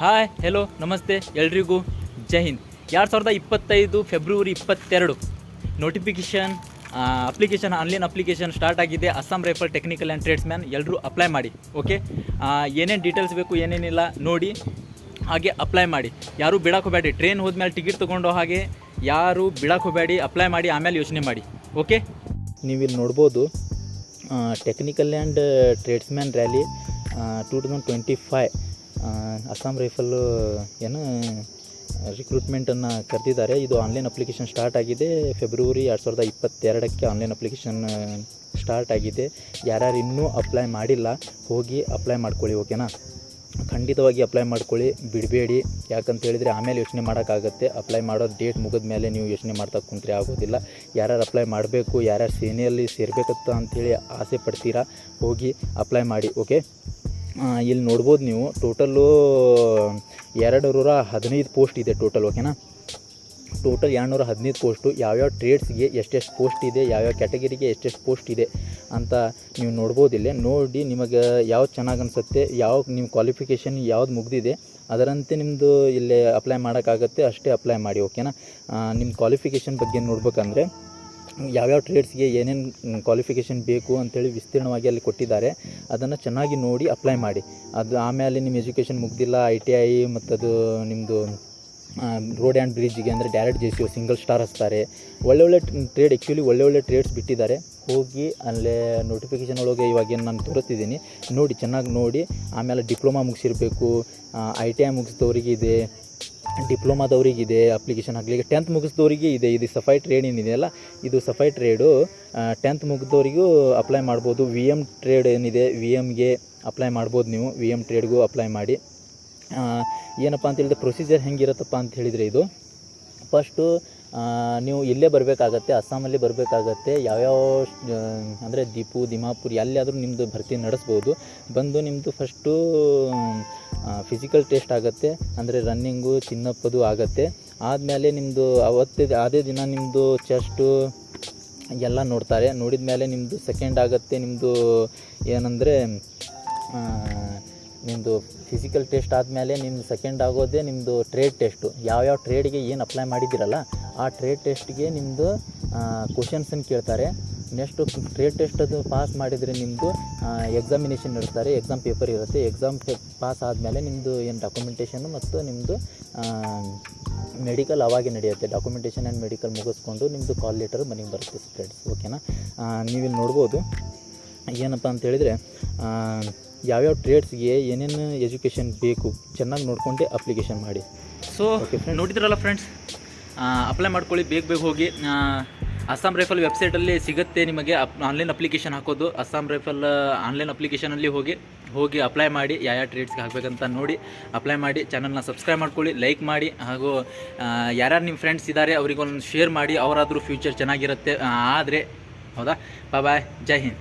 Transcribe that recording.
Hi hello ನಮಸ್ತೆ ಎಲ್ರಿಗೂ ಜೈ ಹಿಂದ್. 2025 ಫೆಬ್ರವರಿ 22 ನೋಟಿಫಿಕೇಷನ್ ಆನ್ಲೈನ್ ಅಪ್ಲಿಕೇಶನ್ ಸ್ಟಾರ್ಟ್ ಆಗಿದೆ. Assam rifle technical and tradesman ಎಲ್ಲರೂ ಅಪ್ಲೈ ಮಾಡಿ. ಓಕೆ, ಏನೇನು ಡೀಟೇಲ್ಸ್ ಬೇಕು ಏನೇನಿಲ್ಲ ನೋಡಿ ಹಾಗೆ ಅಪ್ಲೈ ಮಾಡಿ. ಯಾರೂ ಬಿಡಕ್ಕೆ ಹೋಗಬೇಡಿ. ಟ್ರೈನ್ ಹೋದ್ಮೇಲೆ ಟಿಕೆಟ್ ತೊಗೊಂಡು ಹಾಗೆ ಯಾರು ಬಿಡಕ್ಕೆ ಹೋಗಬೇಡಿ. ಅಪ್ಲೈ ಮಾಡಿ, ಆಮೇಲೆ ಯೋಚನೆ ಮಾಡಿ. ಓಕೆ, ನೀವಿಲ್ಲಿ ನೋಡ್ಬೋದು technical and tradesman rally 2025 Assam rifle ಏನು ರಿಕ್ರೂಟ್ಮೆಂಟನ್ನು ಕರೆದಿದ್ದಾರೆ. ಇದು ಆನ್ಲೈನ್ ಅಪ್ಲಿಕೇಶನ್ ಸ್ಟಾರ್ಟ್ ಆಗಿದೆ. ಫೆಬ್ರವರಿ 2022 ಆನ್ಲೈನ್ ಅಪ್ಲಿಕೇಶನ್ ಸ್ಟಾರ್ಟ್ ಆಗಿದೆ. ಯಾರ್ಯಾರು ಇನ್ನೂ ಅಪ್ಲೈ ಮಾಡಿಲ್ಲ ಹೋಗಿ ಅಪ್ಲೈ ಮಾಡ್ಕೊಳ್ಳಿ. ಓಕೆನಾ, ಖಂಡಿತವಾಗಿ ಅಪ್ಲೈ ಮಾಡ್ಕೊಳ್ಳಿ, ಬಿಡಬೇಡಿ. ಯಾಕಂತ ಹೇಳಿದರೆ ಆಮೇಲೆ ಯೋಚನೆ ಮಾಡೋಕ್ಕಾಗತ್ತೆ. ಅಪ್ಲೈ ಮಾಡೋ ಡೇಟ್ ಮುಗಿದ ಮೇಲೆ ನೀವು ಯೋಚನೆ ಮಾಡ್ತಾ ಕುಂತ್ರೆ ಆಗೋದಿಲ್ಲ. ಯಾರ್ಯಾರು ಅಪ್ಲೈ ಮಾಡಬೇಕು, ಯಾರ್ಯಾರು ಸೇನೆಯಲ್ಲಿ ಸೇರಬೇಕಂತ ಅಂಥೇಳಿ ಆಸೆ ಪಡ್ತೀರಾ ಹೋಗಿ ಅಪ್ಲೈ ಮಾಡಿ. ಓಕೆ, ಇಲ್ಲಿ ನೋಡ್ಬೋದು ನೀವು ಟೋಟಲ್ಲು 215 ಪೋಸ್ಟ್ ಇದೆ ಟೋಟಲ್. ಓಕೆನಾ, ಟೋಟಲ್ 215 ಪೋಸ್ಟು. ಯಾವ್ಯಾವ ಟ್ರೇಡ್ಸ್ಗೆ ಎಷ್ಟೆಷ್ಟು ಪೋಸ್ಟ್ ಇದೆ, ಯಾವ್ಯಾವ ಕ್ಯಾಟಗರಿಗೆ ಎಷ್ಟೆಷ್ಟು ಪೋಸ್ಟ್ ಇದೆ ಅಂತ ನೀವು ನೋಡ್ಬೋದು. ಇಲ್ಲೇ ನೋಡಿ ನಿಮಗೆ ಯಾವ್ದು ಚೆನ್ನಾಗಿ ಅನಿಸುತ್ತೆ, ನಿಮ್ಮ ಕ್ವಾಲಿಫಿಕೇಷನ್ ಯಾವ್ದು ಮುಗಿದಿದೆ ಅದರಂತೆ ನಿಮ್ಮದು ಇಲ್ಲೇ ಅಪ್ಲೈ ಮಾಡೋಕ್ಕಾಗತ್ತೆ, ಅಷ್ಟೇ ಅಪ್ಲೈ ಮಾಡಿ. ಓಕೆನಾ, ನಿಮ್ಮ ಕ್ವಾಲಿಫಿಕೇಷನ್ ಬಗ್ಗೆ ನೋಡ್ಬೇಕಂದ್ರೆ ಯಾವ್ಯಾವ ಟ್ರೇಡ್ಸ್ಗೆ ಏನೇನು ಕ್ವಾಲಿಫಿಕೇಷನ್ ಬೇಕು ಅಂಥೇಳಿ ವಿಸ್ತೀರ್ಣವಾಗಿ ಅಲ್ಲಿ ಕೊಟ್ಟಿದ್ದಾರೆ. ಅದನ್ನು ಚೆನ್ನಾಗಿ ನೋಡಿ ಅಪ್ಲೈ ಮಾಡಿ. ಅದು ಆಮೇಲೆ ನಿಮ್ಮ ಎಜುಕೇಷನ್ ಮುಗ್ದಿಲ್ಲ, ITI ಮತ್ತು ಅದು ನಿಮ್ಮದು ರೋಡ್ ಆ್ಯಂಡ್ ಬ್ರಿಡ್ಜ್ಗೆ ಅಂದರೆ ಡೈರೆಕ್ಟ್ JCO ಸಿಂಗಲ್ ಸ್ಟಾರ್ ಹಚ್ತಾರೆ. ಒಳ್ಳೊಳ್ಳೆ ಟ್ರೇಡ್, ಆ್ಯಕ್ಚುಲಿ ಒಳ್ಳೊಳ್ಳೆ ಟ್ರೇಡ್ಸ್ ಬಿಟ್ಟಿದ್ದಾರೆ. ಹೋಗಿ ಅಲ್ಲೇ ನೋಟಿಫಿಕೇಷನ್ ಒಳಗೆ ಇವಾಗೇನು ನಾನು ತೋರಿಸ್ತಿದ್ದೀನಿ ನೋಡಿ, ಚೆನ್ನಾಗಿ ನೋಡಿ. ಆಮೇಲೆ ಡಿಪ್ಲೊಮಾ ಮುಗಿಸಿರಬೇಕು, ITI ಮುಗಿಸಿದವರಿಗೆ ಇದೆ, ಡಿಪ್ಲೊಮಾದವರಿಗಿದೆ ಅಪ್ಲಿಕೇಶನ್ ಹಾಕಲಿಕ್ಕೆ, 10th ಮುಗಿಸಿದವರಿಗೆ ಇದೆ. ಇದು ಸಫೈ ಟ್ರೇಡ್ ಏನಿದೆಯಲ್ಲ, ಇದು ಸಫೈ ಟ್ರೇಡು 10th ಮುಗಿದವರಿಗೂ ಅಪ್ಲೈ ಮಾಡ್ಬೋದು. VM ಟ್ರೇಡ್ ಏನಿದೆ VMಗೆ ಅಪ್ಲೈ ಮಾಡ್ಬೋದು. ನೀವು VM ಟ್ರೇಡ್ಗೂ ಅಪ್ಲೈ ಮಾಡಿ. ಏನಪ್ಪ ಅಂತ ಹೇಳಿದ್ರೆ ಪ್ರೊಸೀಜರ್ ಹೆಂಗಿರುತ್ತಪ್ಪ ಅಂತ ಹೇಳಿದರೆ, ಇದು ಫಸ್ಟು ನೀವು ಇಲ್ಲೇ ಬರಬೇಕಾಗತ್ತೆ, ಅಸ್ಸಾಮಲ್ಲಿ ಬರಬೇಕಾಗತ್ತೆ. ಯಾವ್ಯಾವ ಅಂದರೆ ದಿಮಾಪುರ್ ಎಲ್ಲಿಯಾದರೂ ನಿಮ್ಮದು ಭರ್ತಿ ನಡೆಸ್ಬೋದು. ಬಂದು ನಿಮ್ಮದು ಫಸ್ಟು ಫಿಸಿಕಲ್ ಟೆಸ್ಟ್ ಆಗುತ್ತೆ, ಅಂದರೆ ರನ್ನಿಂಗು ಚಿನ್ನಪ್ಪದು ಆಗುತ್ತೆ. ಆದಮೇಲೆ ನಿಮ್ಮದು ಅದೇ ದಿನ ನಿಮ್ಮದು ಚೆಸ್ಟು ಎಲ್ಲ ನೋಡ್ತಾರೆ. ನೋಡಿದ ಮೇಲೆ ನಿಮ್ಮದು ಸೆಕೆಂಡ್ ಆಗುತ್ತೆ. ನಿಮ್ಮದು ಏನಂದರೆ ನಿಮ್ಮದು ಫಿಸಿಕಲ್ ಟೆಸ್ಟ್ ಆದಮೇಲೆ ನಿಮ್ಮದು ಸೆಕೆಂಡ್ ಆಗೋದೇ ನಿಮ್ಮದು ಟ್ರೇಡ್ ಟೆಸ್ಟು. ಯಾವ್ಯಾವ ಟ್ರೇಡ್ಗೆ ಏನು ಅಪ್ಲೈ ಮಾಡಿದ್ದೀರಲ್ಲ ಆ ಟ್ರೇಡ್ ಟೆಸ್ಟ್ಗೆ ನಿಮ್ಮದು ಕ್ವಶನ್ಸನ್ನು ಕೇಳ್ತಾರೆ. ನೆಕ್ಸ್ಟು ಟ್ರೇಡ್ ಟೆಸ್ಟ್ ಅದು ಪಾಸ್ ಮಾಡಿದರೆ ನಿಮ್ಮದು ಎಕ್ಸಾಮಿನೇಷನ್ ನಡೆಸ್ತಾರೆ. ಎಕ್ಸಾಮ್ ಪೇಪರ್ ಇರುತ್ತೆ. ಎಕ್ಸಾಮ್ ಪಾಸ್ ಆದಮೇಲೆ ನಿಮ್ಮದು ಏನು ಡಾಕ್ಯುಮೆಂಟೇಷನ್ನು ಮತ್ತು ನಿಮ್ಮದು ಮೆಡಿಕಲ್ ಅವಾಗೆ ನಡೆಯುತ್ತೆ. ಡಾಕ್ಯುಮೆಂಟೇಷನ್ ಆ್ಯಂಡ್ ಮೆಡಿಕಲ್ ಮುಗಿಸ್ಕೊಂಡು ನಿಮ್ಮದು ಕಾಲ್ ಲೆಟರ್ ಮನೆಗೆ ಬರುತ್ತೆ ಫ್ರೆಂಡ್ಸ್. ಓಕೆನಾ, ನೀವಿಲ್ಲಿ ನೋಡ್ಬೋದು ಏನಪ್ಪ ಅಂತ ಹೇಳಿದರೆ ಯಾವ್ಯಾವ ಟ್ರೇಡ್ಸ್ಗೆ ಏನೇನು ಎಜುಕೇಷನ್ ಬೇಕು ಚೆನ್ನಾಗಿ ನೋಡಿಕೊಂಡೆ ಅಪ್ಲಿಕೇಶನ್ ಮಾಡಿ. ಸೊ ನೋಡಿದ್ರಲ್ಲ ಫ್ರೆಂಡ್ಸ್, ಅಪ್ಲೈ ಮಾಡ್ಕೊಳ್ಳಿ, ಬೇಗ ಹೋಗಿ. ಅಸ್ಸಾಂ ರೈಫಲ್ ವೆಬ್ಸೈಟಲ್ಲಿ ಸಿಗುತ್ತೆ ನಿಮಗೆ ಆನ್ಲೈನ್ ಅಪ್ಲಿಕೇಶನ್ ಹಾಕೋದು. ಅಸ್ಸಾಂ ರೈಫಲ್ ಆನ್ಲೈನ್ ಅಪ್ಲಿಕೇಶನಲ್ಲಿ ಹೋಗಿ ಅಪ್ಲೈ ಮಾಡಿ. ಯಾವ ಟ್ರೇಡ್ಸ್ಗೆ ಹಾಕಬೇಕಂತ ನೋಡಿ ಅಪ್ಲೈ ಮಾಡಿ. ಚಾನಲ್ನ ಸಬ್ಸ್ಕ್ರೈಬ್ ಮಾಡ್ಕೊಳ್ಳಿ, ಲೈಕ್ ಮಾಡಿ. ಹಾಗೂ ಯಾರ್ಯಾರು ನಿಮ್ಮ ಫ್ರೆಂಡ್ಸ್ ಇದ್ದಾರೆ ಅವರಿಗೊಂದು ಶೇರ್ ಮಾಡಿ. ಅವರಾದರೂ ಫ್ಯೂಚರ್ ಚೆನ್ನಾಗಿರುತ್ತೆ ಆದರೆ. ಹೌದಾ, ಬಾಯ್, ಜೈ ಹಿಂದ್.